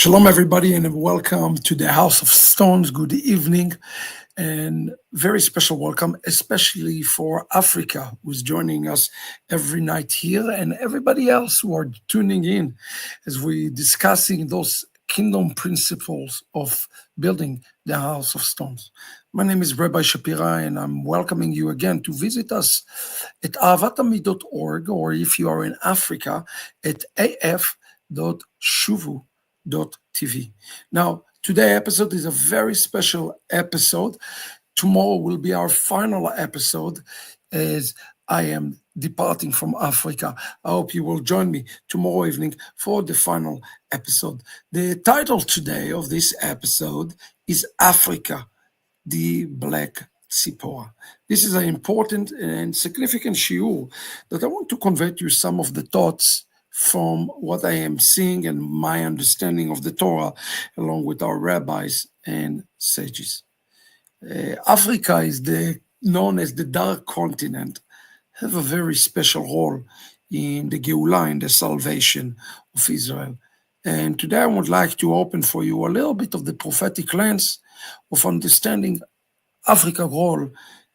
Shalom, everybody, and welcome to the House of Stones. Good evening, and very special welcome, especially for Africa, who's joining us every night here, and everybody else who are tuning in as we discussing those kingdom principles of building the House of Stones. My name is Rabbi Shapira, and I'm welcoming you again to visit us at ahavatami.org, or if you are in Africa, at af.shuvu.tv. Now, today's episode is a very special episode. Tomorrow will be our final episode as I am departing from Africa. I hope you will join me tomorrow evening for the final episode. The title today of this episode is Africa, the Black Zipporah. This is an important and significant shiur that I want to convey to you some of the thoughts from what I am seeing and my understanding of the Torah, along with our rabbis and sages. Africa is known as the Dark Continent, have a very special role in the Geulah, in the salvation of Israel. And today I would like to open for you a little bit of the prophetic lens of understanding Africa's role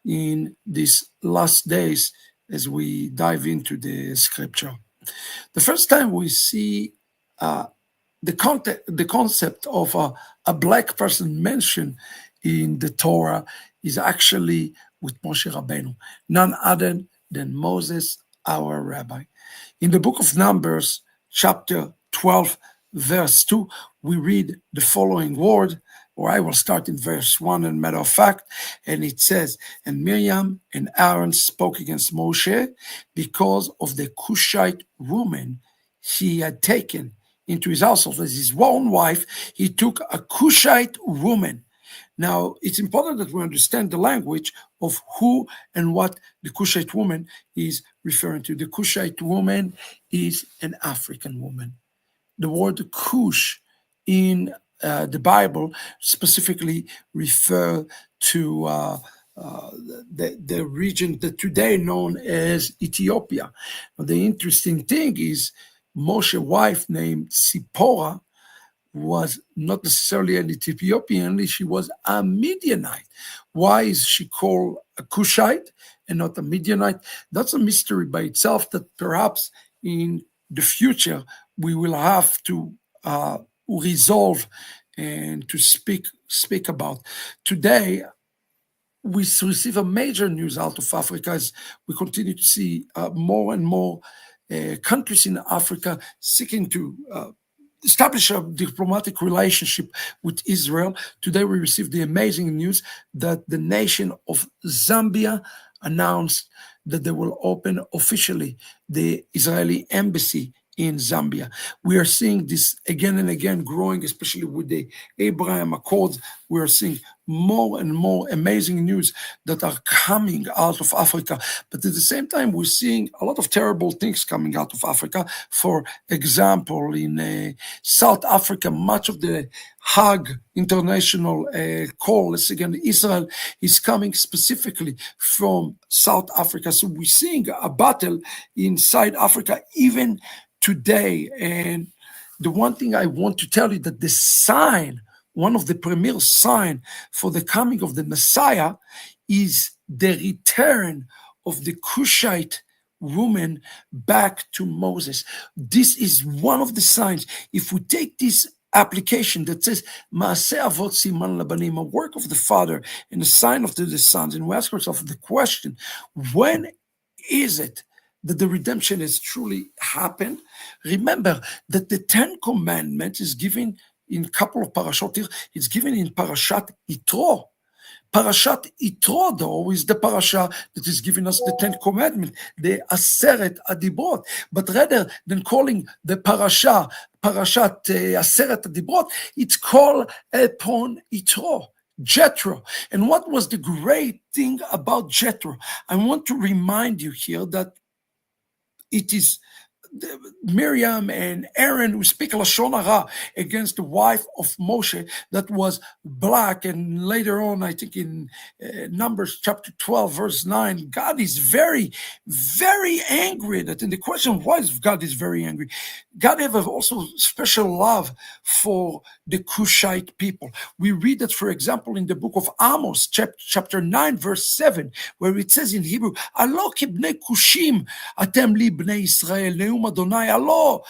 in these last days as we dive into the scripture. The first time we see the concept of a black person mentioned in the Torah is actually with Moshe Rabbeinu, none other than Moses, our rabbi. In the book of Numbers, chapter 12, verse 2, we read the following word, or I will start in verse 1, and matter of fact, and it says, "And Miriam and Aaron spoke against Moshe because of the Cushite woman he had taken into his household. As his own wife, he took a Cushite woman." Now, it's important that we understand the language of who and what the Cushite woman is referring to. The Cushite woman is an African woman. The word Cush in the Bible specifically refer to the region that today known as Ethiopia. Now, the interesting thing is Moshe's wife named Zipporah was not necessarily an Ethiopian, she was a Midianite. Why is she called a Cushite and not a Midianite? That's a mystery by itself that perhaps in the future we will have to resolve and to speak about. Today, we receive a major news out of Africa as we continue to see more and more countries in Africa seeking to establish a diplomatic relationship with Israel. Today, we received the amazing news that the nation of Zambia announced that they will open officially the Israeli embassy in Zambia. We are seeing this again and again growing, especially with the Abraham Accords. We are seeing more and more amazing news that are coming out of Africa. But at the same time, we're seeing a lot of terrible things coming out of Africa. For example, in South Africa, much of the Hague International call against Israel is coming specifically from South Africa. So we're seeing a battle inside Africa even today. And the one thing I want to tell you that the sign, one of the premier sign for the coming of the Messiah is the return of the Cushite woman back to Moses. This is one of the signs. If we take this application that says Maaseh Avot Siman Labanim, a work of the Father and a sign of the sons, and we ask ourselves the question, when is it that the redemption has truly happened? Remember that the 10 Commandments is given in a couple of parashot here. It's given in Parashat Yitro. Parashat Yitro, though, is the parasha that is giving us the 10 Commandments, the Aseret Adibrot. But rather than calling the Parashat Aseret Adibrot, it's called upon Yitro, Jethro. And what was the great thing about Jethro? I want to remind you here that it is Miriam and Aaron who speak lashon hara against the wife of Moshe that was black, and later on, I think in Numbers chapter 12, verse 9, God is very, very angry at that. And the question, why is God is very angry? God have also special love for the Cushite people. We read that, for example, in the book of Amos, chapter 9, verse 7, where it says in Hebrew, "Alo kibnei kushim atem li bnei Israel, neum Adonai, alo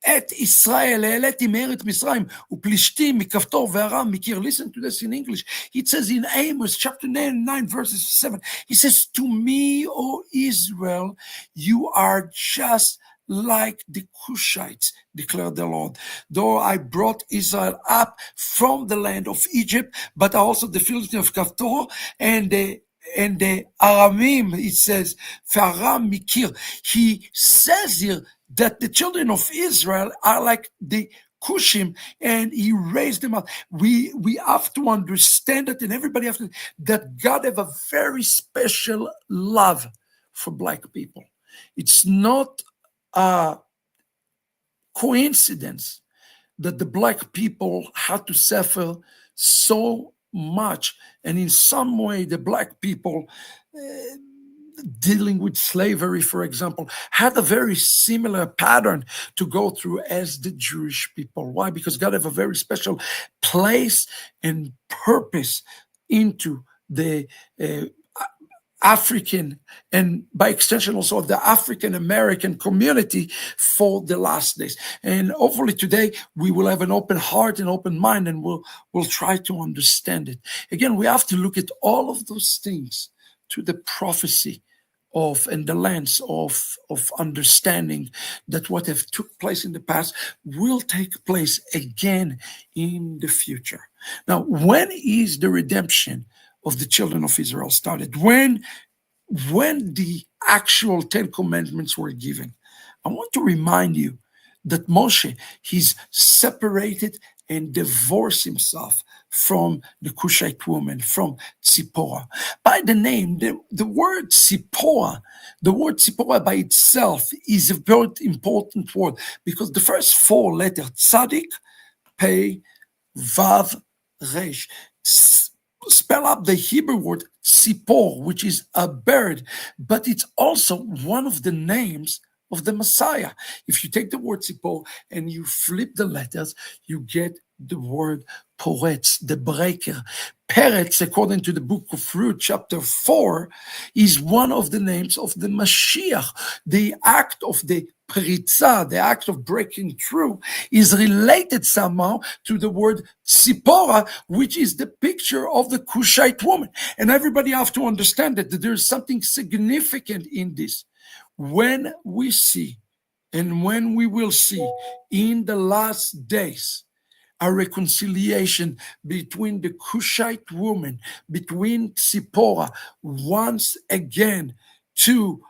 את ישראל העליתי מארץ מצרים ופלישתים מכפתור וארם מקיר." Listen to this in English. It says in Amos chapter 9 verses 7, he says, "To me, O Israel, you are just like the Cushites, declared the Lord. Though I brought Israel up from the land of Egypt, but also the Philistines of Kaftor and the Aramim," it says, "Faram Mikir." He says here that the children of Israel are like the Cushim, and he raised them up. We have to understand that, and everybody has to, that God have a very special love for black people. It's not a coincidence that the black people had to suffer so much, and in some way the black people dealing with slavery, for example, had a very similar pattern to go through as the Jewish people. Why? Because God have a very special place and purpose into the African, and by extension also of the African American community for the last days. And hopefully today we will have an open heart and open mind, and we'll try to understand it. Again, we have to look at all of those things to the prophecy of and the lens of understanding that what have took place in the past will take place again in the future. Now, when is the redemption of the children of Israel started? When the actual Ten Commandments were given? I want to remind you that Moshe, he's separated and divorced himself from the Cushite woman, from Zipporah. By the name, the word Zipporah by itself is a very important word, because the first four letters, Tzadik, Pei, Vav, Resh, spell out the Hebrew word Tzipor, which is a bird, but it's also one of the names of the Messiah. If you take the word Tzipor and you flip the letters, you get the word Poretz, the breaker. Peretz, according to the book of Ruth, chapter 4, is one of the names of the Mashiach. The act of the Pritza, the act of breaking through, is related somehow to the word Zipporah, which is the picture of the Cushite woman. And everybody have to understand that there's something significant in this. When we see, and when we will see in the last days, a reconciliation between the Cushite woman, between Zipporah, once again to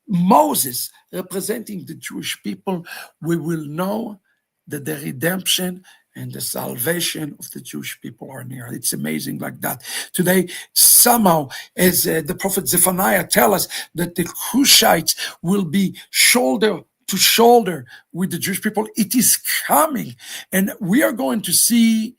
Moses representing the Jewish people, we will know that the redemption and the salvation of the Jewish people are near. It's amazing like that. Today, somehow, as the prophet Zephaniah tells us, that the Cushites will be shoulder to shoulder with the Jewish people. It is coming, and we are going to see,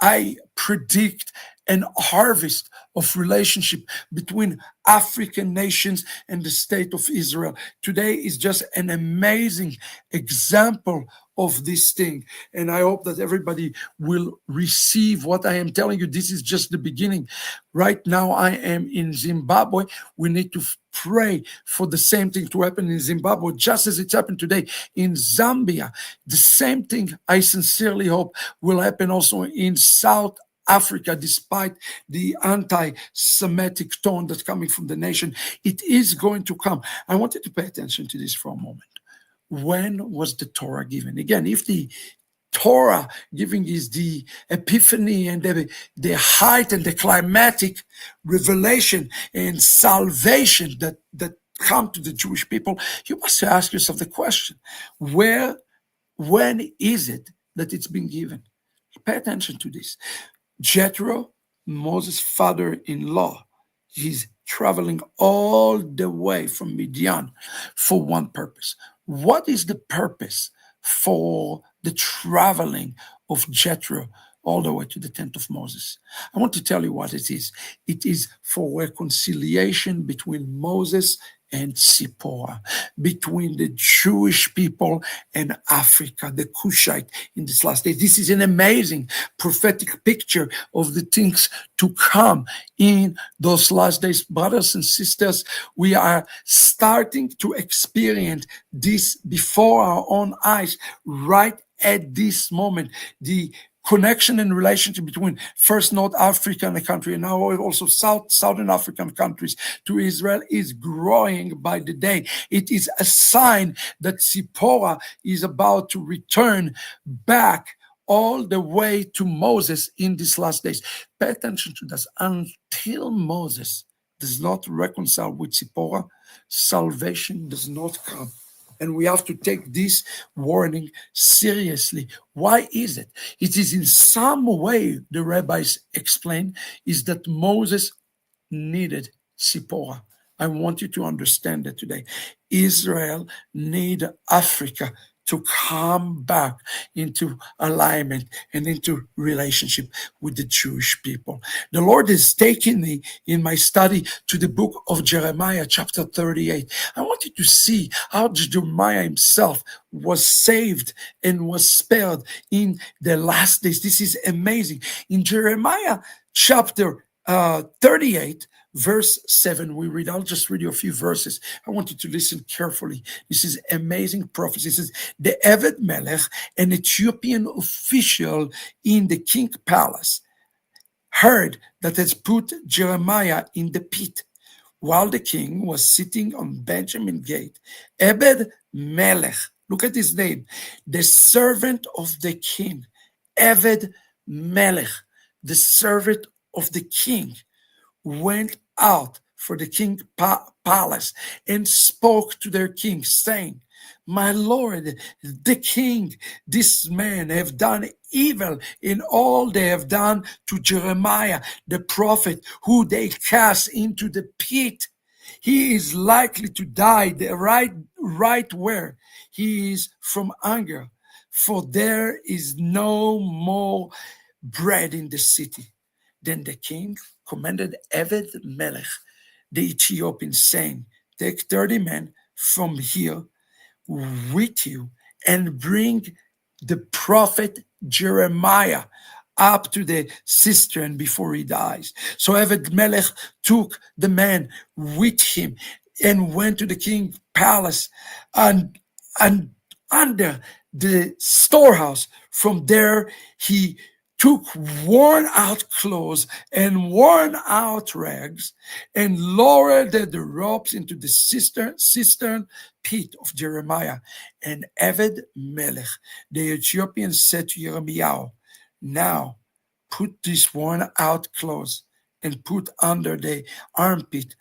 I predict, an harvest of relationship between African nations and the state of Israel. Today is just an amazing example of this thing. And I hope that everybody will receive what I am telling you. This is just the beginning. Right now, I am in Zimbabwe. We need to pray for the same thing to happen in Zimbabwe, just as it's happened today in Zambia. The same thing, I sincerely hope, will happen also in South Africa, despite the anti-Semitic tone that's coming from the nation. It is going to come. I wanted to pay attention to this for a moment. When was the Torah given? Again, if the Torah giving is the epiphany and the height and the climatic revelation and salvation that come to the Jewish people, you must ask yourself the question, when is it that it's been given? Pay attention to this. Jethro, Moses' father-in-law, he's traveling all the way from Midian for one purpose. what is the purpose for the traveling of Jethro all the way to the tent of Moses? I want to tell you what it is. It is for reconciliation between Moses and Zipporah, between the Jewish people and Africa, the Cushite in this last day. This is an amazing prophetic picture of the things to come in those last days. Brothers and sisters, we are starting to experience this before our own eyes right at this moment. The connection and relationship between first North African country and now also Southern African countries to Israel is growing by the day. It is a sign that Zipporah is about to return back all the way to Moses in these last days. Pay attention to this. Until Moses does not reconcile with Zipporah, salvation does not come. And we have to take this warning seriously. Why is it? It is in some way, the rabbis explain, is that Moses needed Zipporah. I want you to understand that today. Israel need Africa to come back into alignment and into relationship with the Jewish people. The Lord is taking me in my study to the book of Jeremiah, chapter 38. I want you to see how Jeremiah himself was saved and was spared in the last days. This is amazing. In Jeremiah chapter 38, verse 7, we read. I'll just read you a few verses. I want you to listen carefully. This is amazing prophecy. It says, the Eved Melech, an Ethiopian official in the king palace, heard that has put Jeremiah in the pit. While the king was sitting on Benjamin Gate, Ebed Melech, look at his name, the servant of the king, Eved Melech, the servant of the king, went out for the king's palace and spoke to their king, saying, my lord, the king, this man have done evil in all they have done to Jeremiah, the prophet, who they cast into the pit. He is likely to die right where he is from hunger, for there is no more bread in the city. Then the king commanded Eved Melech, the Ethiopian, saying, take 30 men from here with you and bring the prophet Jeremiah up to the cistern before he dies. So Eved Melech took the man with him and went to the king's palace and under the storehouse. From there he took worn out clothes and worn out rags and lowered the ropes into the cistern pit of Jeremiah. And Eved Melech, the Ethiopian, said to Jeremiah, now put these worn out clothes and put under the armpit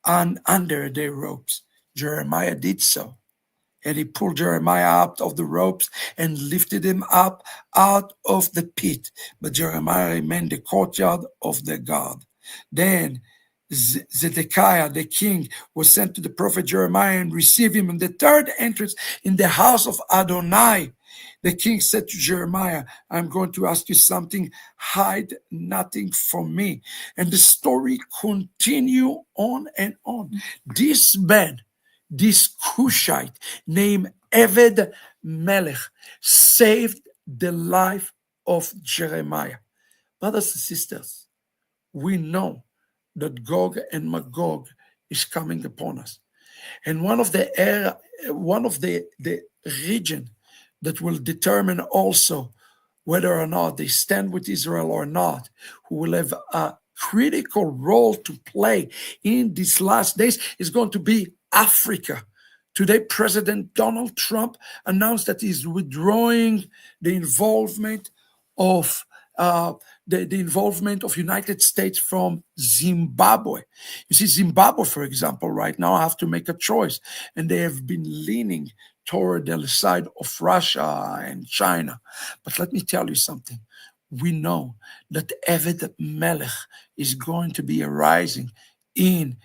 and under the ropes. Jeremiah did so. And he pulled Jeremiah out of the ropes and lifted him up out of the pit. But Jeremiah remained in the courtyard of the guard. Then Zedekiah, the king, was sent to the prophet Jeremiah and received him in the third entrance in the house of Adonai. The king said to Jeremiah, I'm going to ask you something. Hide nothing from me. And the story continued on and on. This man, this Cushite named Eved Melech, saved the life of Jeremiah. Brothers and sisters, we know that Gog and Magog is coming upon us. And one of the region that will determine also whether or not they stand with Israel or not, who will have a critical role to play in these last days, is going to be Africa. Today, President Donald Trump announced that he's withdrawing the involvement of the involvement of United States from Zimbabwe. You see, Zimbabwe, for example, right now have to make a choice, and they have been leaning toward the side of Russia and China. But let me tell you something. We know that Eved Melech is going to be arising in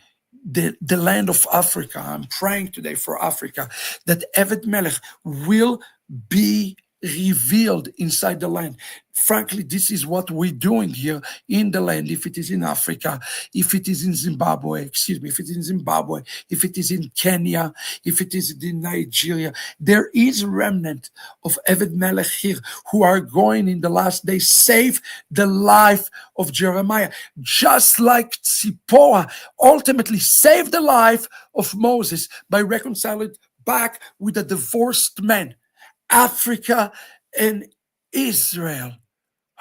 the land of Africa. I'm praying today for Africa that Evet Melech will be revealed inside the land. Frankly, this is what we're doing here in the land. If it is in Africa, if it is in Zimbabwe, excuse me, if it is in Zimbabwe, if it is in Kenya, if it is in Nigeria, there is a remnant of Evet Melech here who are going in the last days save the life of Jeremiah, just like Zipporah ultimately saved the life of Moses by reconciling back with a divorced man. Africa and Israel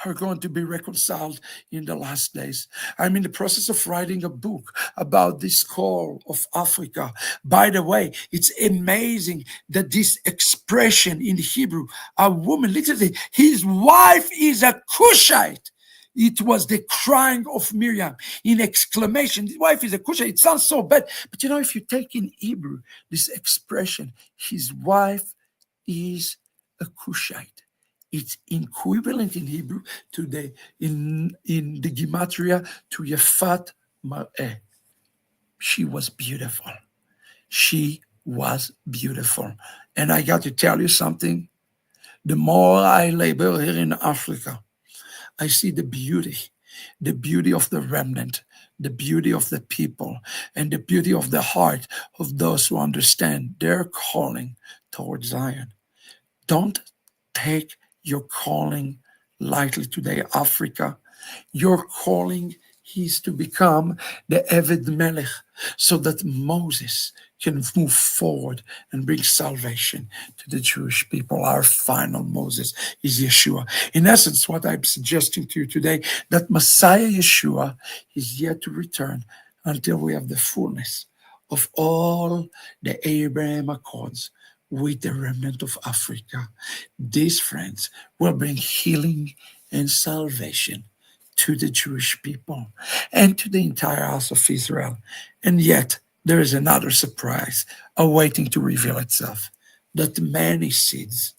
are going to be reconciled in the last days. I'm in the process of writing a book about this call of Africa. By the way, it's amazing that this expression in Hebrew, a woman, literally, his wife is a Cushite. It was the crying of Miriam in exclamation. His wife is a Cushite. It sounds so bad. But if you take in Hebrew this expression, his wife is a Cushite. It's equivalent in Hebrew today in the Gematria to Yefat Mar'eh. She was beautiful. She was beautiful. And I got to tell you something. The more I labor here in Africa, I see the beauty of the remnant, the beauty of the people, and the beauty of the heart of those who understand their calling towards Zion. Don't take your calling lightly today, Africa. Your calling is to become the Eved Melech so that Moses can move forward and bring salvation to the Jewish people. Our final Moses is Yeshua. In essence, what I'm suggesting to you today, that Messiah Yeshua is yet to return until we have the fullness of all the Abraham Accords with the remnant of Africa. These friends will bring healing and salvation to the Jewish people and to the entire house of Israel. And yet, there is another surprise awaiting to reveal itself, that many seeds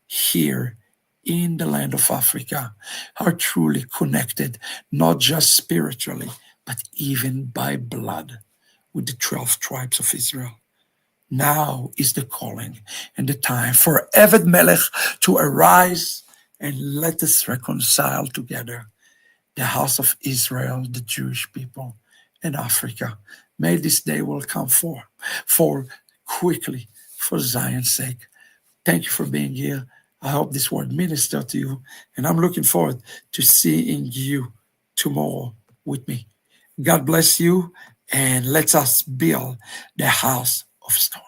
here in the land of Africa are truly connected, not just spiritually, but even by blood with the 12 tribes of Israel. Now is the calling and the time for Eved Melech to arise and let us reconcile together the house of Israel, the Jewish people, and Africa. May this day will come for quickly, for Zion's sake. Thank you for being here. I hope this word ministered to you, and I'm looking forward to seeing you tomorrow with me. God bless you, and let us build the house of stone.